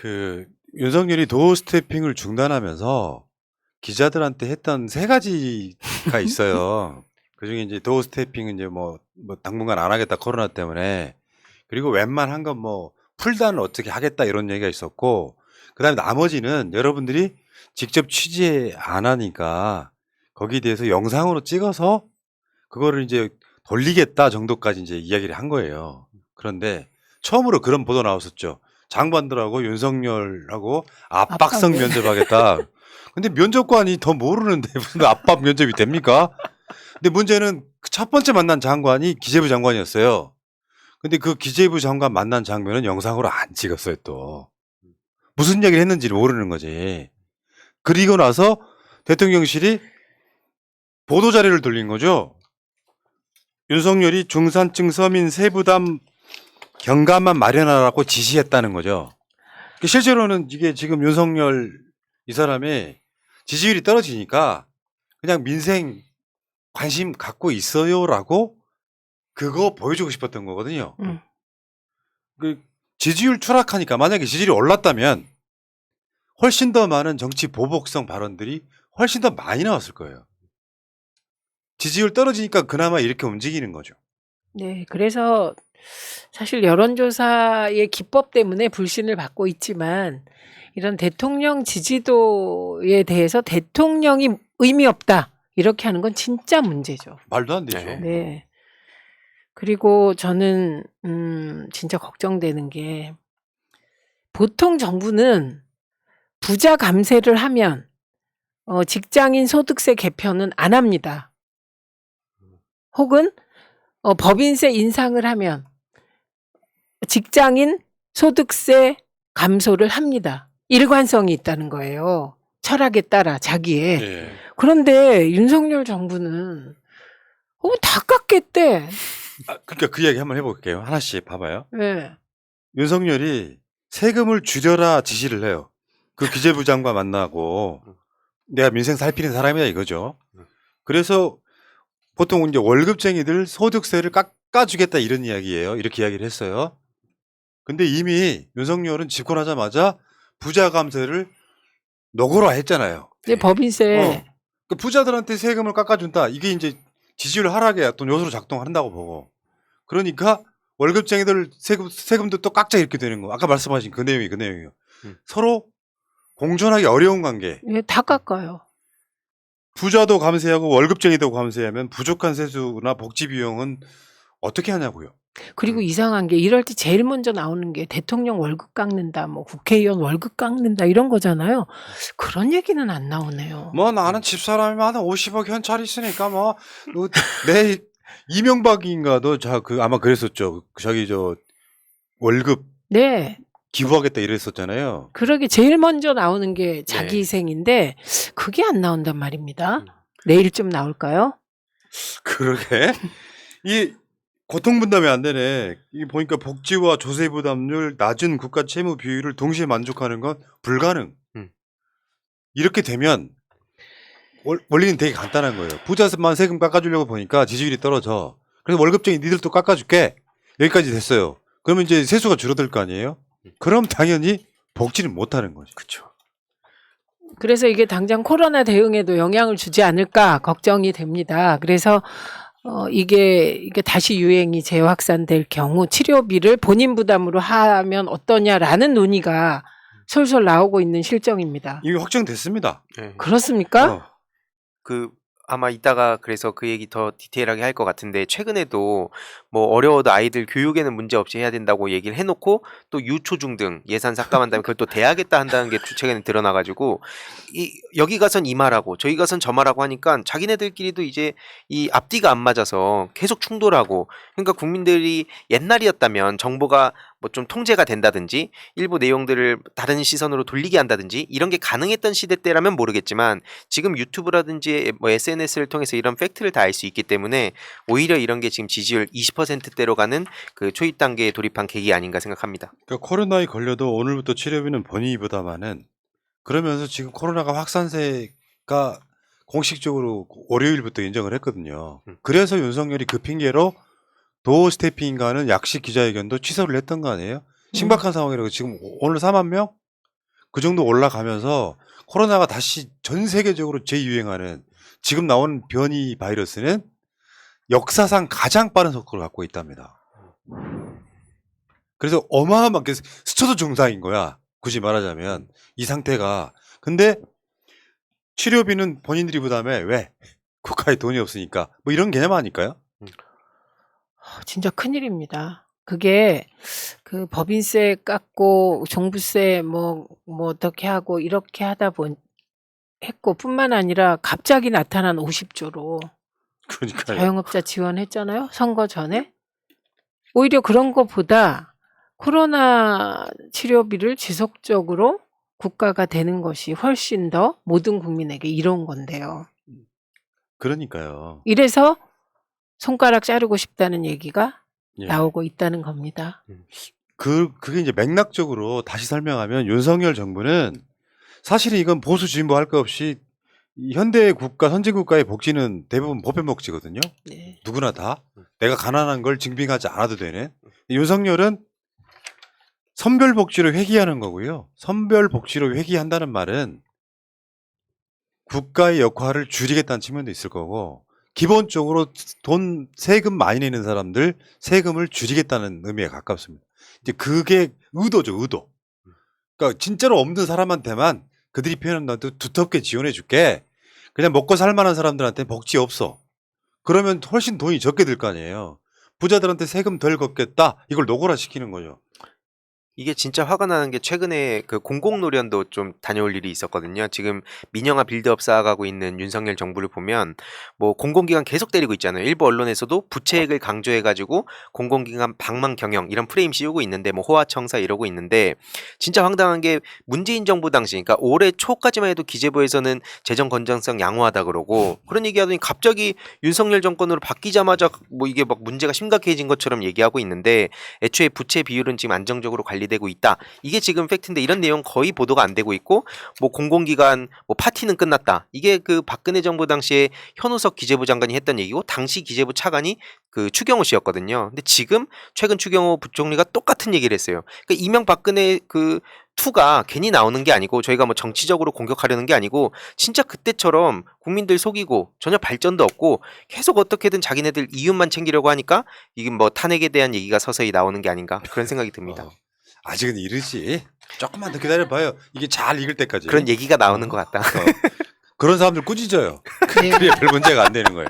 그 윤석열이 도어 스태핑을 중단하면서 기자들한테 했던 세 가지가 있어요. 그중에 이제 도어 스태핑은 이제 뭐 당분간 안 하겠다 코로나 때문에, 그리고 웬만한 건 뭐 풀단을 어떻게 하겠다 이런 얘기가 있었고, 그다음에 나머지는 여러분들이 직접 취재 안 하니까 거기에 대해서 영상으로 찍어서 그거를 이제 돌리겠다 정도까지 이제 이야기를 한 거예요. 그런데 처음으로 그런 보도 나왔었죠. 장관들하고 윤석열하고 압박성 면접하겠다. 근데 면접관이 더 모르는데 무슨 압박 면접이 됩니까? 근데 문제는 그 첫 번째 만난 장관이 기재부 장관이었어요. 근데 그 기재부 장관 만난 장면은 영상으로 안 찍었어요, 또. 무슨 얘기를 했는지를 모르는 거지. 그리고 나서 대통령실이 보도 자료를 돌린 거죠. 윤석열이 중산층 서민 세부담 경감만 마련하라고 지시했다는 거죠. 실제로는 이게 지금 윤석열 이 사람의 지지율이 떨어지니까 그냥 민생 관심 갖고 있어요라고 그거 보여주고 싶었던 거거든요. 그 지지율 추락하니까, 만약에 지지율이 올랐다면 훨씬 더 많은 정치 보복성 발언들이 훨씬 더 많이 나왔을 거예요. 지지율 떨어지니까 그나마 이렇게 움직이는 거죠. 네, 그래서 사실 여론조사의 기법 때문에 불신을 받고 있지만 이런 대통령 지지도에 대해서 대통령이 의미 없다 이렇게 하는 건 진짜 문제죠. 말도 안 되죠. 네. 그리고 저는 진짜 걱정되는 게, 보통 정부는 부자 감세를 하면 직장인 소득세 개편은 안 합니다. 혹은 법인세 인상을 하면 직장인 소득세 감소를 합니다. 일관성이 있다는 거예요. 철학에 따라 자기의. 네. 그런데 윤석열 정부는 다 깎겠대. 그러니까 그 이야기 한번 해볼게요. 하나씩 봐봐요. 네. 윤석열이 세금을 줄여라 지시를 해요. 그 기재부 장관 만나고 내가 민생 살피는 사람이다 이거죠. 그래서 보통 이제 월급쟁이들 소득세를 깎아주겠다 이런 이야기예요. 이렇게 이야기를 했어요. 근데 이미 윤석열은 집권하자마자 부자 감세를 노고로 했잖아요. 이제 법인세. 그 부자들한테 세금을 깎아준다. 이게 이제 지지율 하락에 어떤 요소로 작동한다고 보고. 그러니까 월급쟁이들 세금도 또 깎자 이렇게 되는 거. 아까 말씀하신 그 내용이에요. 서로 공존하기 어려운 관계. 예, 다 깎아요. 부자도 감세하고 월급쟁이도 감세하면 부족한 세수나 복지 비용은 어떻게 하냐고요. 그리고 이상한 게, 이럴 때 제일 먼저 나오는 게 대통령 월급 깎는다, 뭐 국회의원 월급 깎는다 이런 거잖아요. 그런 얘기는 안 나오네요. 뭐 나는 집사람이면 한 50억 현찰 있으니까 내 이명박인가도 아마 그랬었죠. 자기 월급 네. 기부하겠다 이랬었잖아요. 그러게 제일 먼저 나오는 게 자기 희생인데 그게 안 나온단 말입니다. 내일쯤 나올까요? 그러게. 이 고통 분담이 안 되네. 이 보니까 복지와 조세 부담률 낮은 국가 채무 비율을 동시에 만족하는 건 불가능. 이렇게 되면 원리는 되게 간단한 거예요. 부자만 세금 깎아주려고 보니까 지지율이 떨어져. 그래서 월급쟁이 니들도 깎아줄게. 여기까지 됐어요. 그러면 이제 세수가 줄어들 거 아니에요? 그럼 당연히 복지는 못하는 거죠. 그렇죠. 그래서 이게 당장 코로나 대응에도 영향을 주지 않을까 걱정이 됩니다. 그래서 이게 다시 유행이 재확산될 경우 치료비를 본인 부담으로 하면 어떠냐라는 논의가 솔솔 나오고 있는 실정입니다. 이미 확정됐습니다. 네. 그렇습니까? 아마 이따가 그래서 그 얘기 더 디테일하게 할 것 같은데, 최근에도 뭐 어려워도 아이들 교육에는 문제 없이 해야 된다고 얘기를 해놓고 또 유초중 등 예산 삭감한다면 그걸 또 대하겠다 한다는 게 최근에 드러나가지고, 여기 가선 이 말하고 저기 가선 저 말하고 하니까 자기네들끼리도 이제 이 앞뒤가 안 맞아서 계속 충돌하고, 그러니까 국민들이 옛날이었다면 정보가 뭐 좀 통제가 된다든지 일부 내용들을 다른 시선으로 돌리게 한다든지 이런 게 가능했던 시대 때라면 모르겠지만, 지금 유튜브라든지 뭐 SNS를 통해서 이런 팩트를 다 알 수 있기 때문에 오히려 이런 게 지금 지지율 20%대로 가는 그 초입 단계에 돌입한 계기 아닌가 생각합니다. 그러니까 코로나에 걸려도 오늘부터 치료비는 본인이 부담하는, 그러면서 지금 코로나가 확산세가 공식적으로 월요일부터 인정을 했거든요. 그래서 윤석열이 그 핑계로 도어 스태핑인가는 약식 기자회견도 취소를 했던 거 아니에요? 심각한 상황이라고. 지금 오늘 4만 명? 그 정도 올라가면서 코로나가 다시 전 세계적으로 재유행하는 지금 나온 변이 바이러스는 역사상 가장 빠른 속도를 갖고 있답니다. 그래서 어마어마하게 스쳐도 중상인 거야. 굳이 말하자면 이 상태가. 근데 치료비는 본인들이 부담해. 왜? 국가에 돈이 없으니까. 뭐 이런 개념 아닐까요? 진짜 큰일입니다. 그게 그 법인세 깎고 종부세 뭐 어떻게 하고 이렇게 하다 했고 뿐만 아니라 갑자기 나타난 50조로 그러니까요. 자영업자 지원했잖아요. 선거 전에. 오히려 그런 것보다 코로나 치료비를 지속적으로 국가가 되는 것이 훨씬 더 모든 국민에게 이로운 건데요. 그러니까요. 이래서 손가락 자르고 싶다는 얘기가 예. 나오고 있다는 겁니다. 그게 이제 맥락적으로 다시 설명하면 윤석열 정부는 사실은 이건 보수 진보 할 거 없이 이 현대 국가, 선진 국가의 복지는 대부분 보편 복지거든요. 네. 누구나 다 내가 가난한 걸 증빙하지 않아도 되는. 윤석열은 선별 복지로 회귀하는 거고요. 선별 복지로 회귀한다는 말은 국가의 역할을 줄이겠다는 측면도 있을 거고, 기본적으로 돈 세금 많이 내는 사람들 세금을 줄이겠다는 의미에 가깝습니다. 이제 그게 의도죠, 의도. 그러니까 진짜로 없는 사람한테만 그들이 표현한 나도 두텁게 지원해 줄게. 그냥 먹고 살 만한 사람들한테 복지 없어. 그러면 훨씬 돈이 적게 들 거 아니에요. 부자들한테 세금 덜 걷겠다. 이걸 노골화 시키는 거죠. 이게 진짜 화가 나는 게 최근에 그 공공노련도 좀 다녀올 일이 있었거든요. 지금 민영화 빌드업 쌓아가고 있는 윤석열 정부를 보면 뭐 공공기관 계속 때리고 있잖아요. 일부 언론에서도 부채액을 강조해가지고 공공기관 방망 경영 이런 프레임 씌우고 있는데 뭐 호화청사 이러고 있는데 진짜 황당한 게 문재인 정부 당시 그러니까 올해 초까지만 해도 기재부에서는 재정 건전성 양호하다 그러고 그런 얘기하더니 갑자기 윤석열 정권으로 바뀌자마자 뭐 이게 막 문제가 심각해진 것처럼 얘기하고 있는데 애초에 부채 비율은 지금 안정적으로 관리되고 있다. 이게 지금 팩트인데 이런 내용 거의 보도가 안 되고 있고 뭐 공공기관 뭐 파티는 끝났다. 이게 그 박근혜 정부 당시에 현우석 기재부 장관이 했던 얘기고 당시 기재부 차관이 그 추경호 씨였거든요. 근데 지금 최근 추경호 부총리가 똑같은 얘기를 했어요. 그러니까 이명박근혜 그 투가 괜히 나오는 게 아니고 저희가 뭐 정치적으로 공격하려는 게 아니고 진짜 그때처럼 국민들 속이고 전혀 발전도 없고 계속 어떻게든 자기네들 이윤만 챙기려고 하니까 이게 뭐 탄핵에 대한 얘기가 서서히 나오는 게 아닌가 그런 생각이 듭니다. 아직은 이르지. 조금만 더 기다려봐요. 이게 잘 익을 때까지. 그런 얘기가 나오는 것 같다. 그런 사람들 꾸짖어요. 네. 그래야 별 문제가 안 되는 거예요.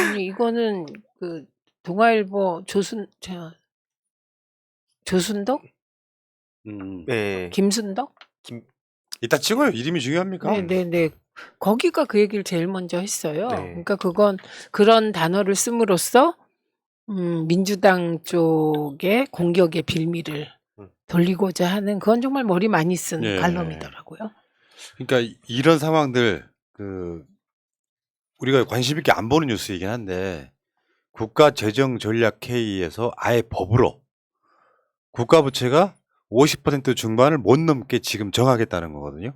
아니, 이거는 그 동아일보 조순덕? 네. 김순덕? 이따 찍어요. 이름이 중요합니까? 네. 거기가 그 얘기를 제일 먼저 했어요. 네. 그러니까 그건 그런 단어를 씀으로써 민주당 쪽의 공격의 빌미를 돌리고자 하는 그건 정말 머리 많이 쓴 예. 칼럼이더라고요. 그러니까 이런 상황들 우리가 관심 있게 안 보는 뉴스이긴 한데 국가재정전략회의에서 아예 법으로 국가 부채가 50% 중반을 못 넘게 지금 정하겠다는 거거든요.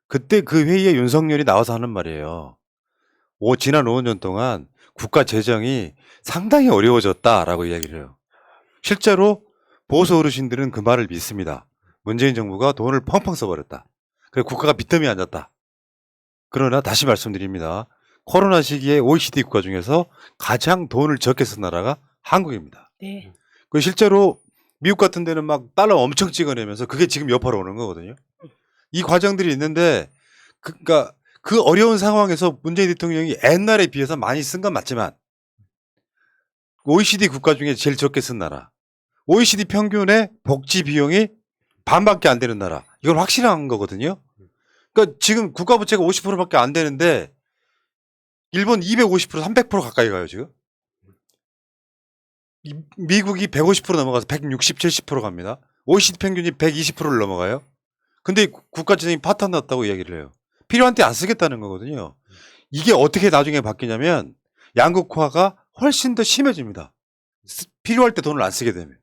그때 그 회의에 윤석열이 나와서 하는 말이에요. 지난 5년 동안 국가 재정이 상당히 어려워졌다라고 이야기를 해요. 실제로 보수 어르신들은 그 말을 믿습니다. 문재인 정부가 돈을 펑펑 써버렸다. 그래서 국가가 빚더미 앉았다. 그러나 다시 말씀드립니다. 코로나 시기에 OECD 국가 중에서 가장 돈을 적게 쓴 나라가 한국입니다. 네. 그 실제로 미국 같은 데는 막 달러 엄청 찍어내면서 그게 지금 여파로 오는 거거든요. 이 과정들이 있는데 그러니까 그 어려운 상황에서 문재인 대통령이 옛날에 비해서 많이 쓴 건 맞지만 OECD 국가 중에 제일 적게 쓴 나라. OECD 평균의 복지 비용이 반밖에 안 되는 나라. 이건 확실한 거거든요. 그러니까 지금 국가 부채가 50%밖에 안 되는데 일본 250%, 300% 가까이 가요, 지금. 미국이 150% 넘어가서 160, 70% 갑니다. OECD 평균이 120%를 넘어가요. 근데 국가 재정이 파탄 났다고 이야기를 해요. 필요한 때 안 쓰겠다는 거거든요. 이게 어떻게 나중에 바뀌냐면 양극화가 훨씬 더 심해집니다. 필요할 때 돈을 안 쓰게 되면.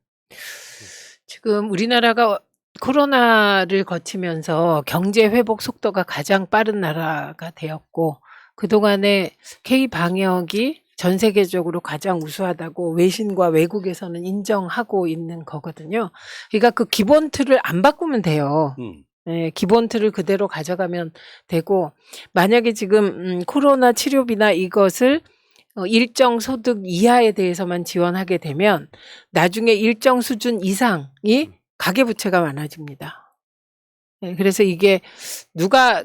지금 우리나라가 코로나를 거치면서 경제 회복 속도가 가장 빠른 나라가 되었고 그동안에 K 방역이 전 세계적으로 가장 우수하다고 외신과 외국에서는 인정하고 있는 거거든요. 그러니까 그 기본 틀을 안 바꾸면 돼요. 예, 기본 틀을 그대로 가져가면 되고 만약에 지금 코로나 치료비나 이것을 일정 소득 이하에 대해서만 지원하게 되면 나중에 일정 수준 이상이 가계부채가 많아집니다. 예, 그래서 이게 그러니까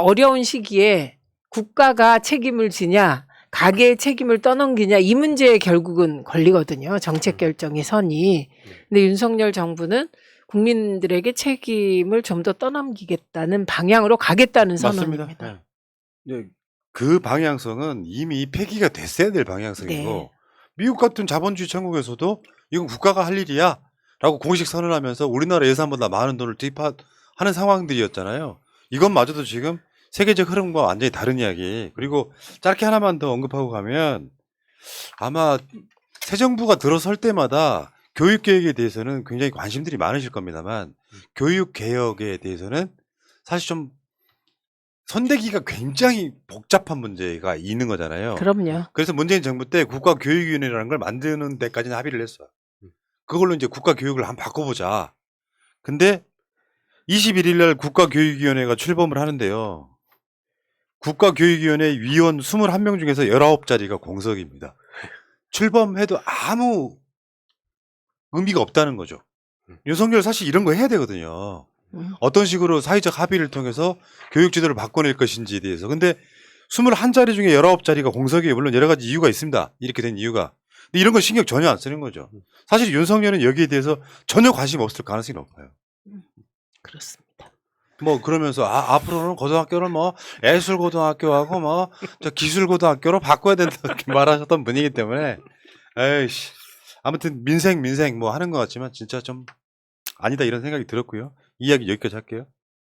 어려운 시기에 국가가 책임을 지냐 가계의 책임을 떠넘기냐 이 문제에 결국은 걸리거든요. 정책 결정의 선이. 근데 윤석열 정부는 국민들에게 책임을 좀 더 떠넘기겠다는 방향으로 가겠다는 선언입니다. 맞습니다. 예. 그 방향성은 이미 폐기가 됐어야 될 방향성이고 네. 미국 같은 자본주의 천국에서도 이건 국가가 할 일이야 라고 공식 선언하면서 우리나라 예산보다 많은 돈을 투입하는 상황들이었잖아요. 이것마저도 지금 세계적 흐름과 완전히 다른 이야기. 그리고 짧게 하나만 더 언급하고 가면 아마 새 정부가 들어설 때마다 교육 계획에 대해서는 굉장히 관심들이 많으실 겁니다만 교육 개혁에 대해서는 사실 좀 선대기가 굉장히 복잡한 문제가 있는 거잖아요. 그럼요. 그래서 문재인 정부 때 국가교육위원회라는 걸 만드는 데까지는 합의를 했어요. 그걸로 이제 국가교육을 한번 바꿔보자. 근데 21일 날 국가교육위원회가 출범을 하는데요. 국가교육위원회 위원 21명 중에서 19자리가 공석입니다. 출범해도 아무 의미가 없다는 거죠. 윤석열 사실 이런 거 해야 되거든요. 어떤 식으로 사회적 합의를 통해서 교육 지도를 바꿔낼 것인지에 대해서. 근데 21자리 중에 19자리가 공석이에요. 물론 여러 가지 이유가 있습니다. 이렇게 된 이유가. 근데 이런 거 신경 전혀 안 쓰는 거죠. 사실 윤석열은 여기에 대해서 전혀 관심 없을 가능성이 높아요. 그렇습니다. 뭐 그러면서 앞으로는 고등학교를 뭐 예술고등학교하고 뭐 저 기술고등학교로 바꿔야 된다 이렇게 말하셨던 분이기 때문에 에이씨 아무튼 민생 뭐 하는 것 같지만 진짜 좀 아니다 이런 생각이 들었고요. 이 이야기 여기까지 할게요.